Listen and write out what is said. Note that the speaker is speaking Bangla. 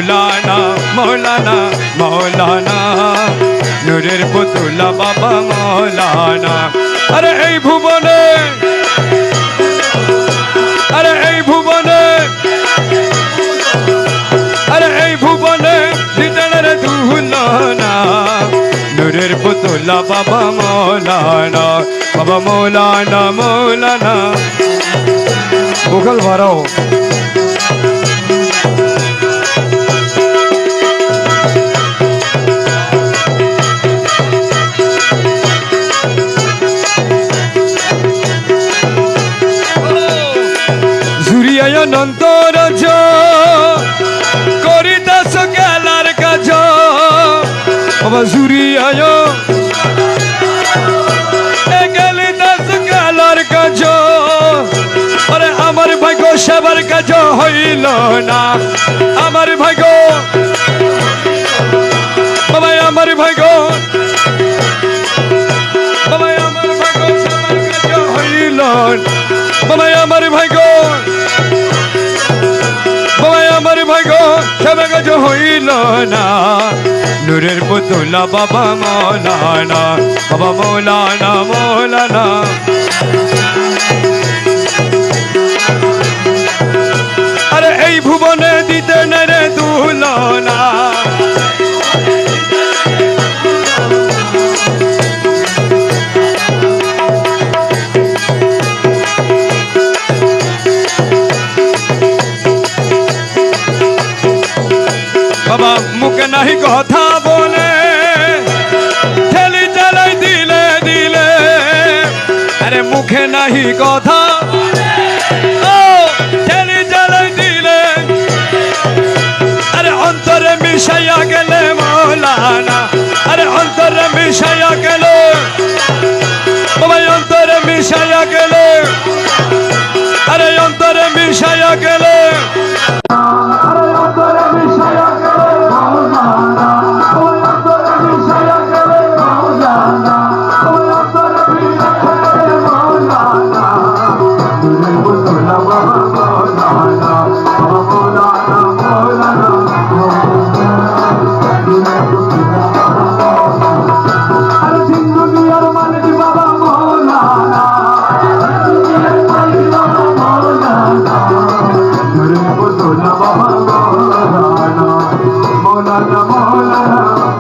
মৌলানা মৌলানা মৌলানা নূরের পুতুলা বাবা মৌলানা। আরে এই ভুবনে, আরে এই ভুবনে, আরে এই ভুবনে দিতেনের দুলনা নূরের পুতুলা বাবা মৌলানা। বাবা মৌলানা মৌলানা ভোকাল বাড়াও। জুরিয়ায় অনন্তরাজ করিতাছ গেলার কাজ। বাবা জুরিয়ায় গেলিতাছ গেলার কাজ। আরে আমার ভাগ্য সেবার কাজ হইল না, আমার ভাগ্য বাবা, আমার ভাগ্য বাবা, আমার ভাগ্য সেবার কাজ হইল বাবা, আমার ভাগ্য বাবা, আমার ভাগ্য সেবার কাজ হইল না। নূরের পুতুলা বাবা মৌলানা, বাবা মৌলানা মৌলানা। আরে এই ভুবনে দিতে নেরে দুলনা, বাবা মুখে নাহি কথা বলে ঠেলি চালাই দিলে দিলে। আরে মুখে নাহি কথা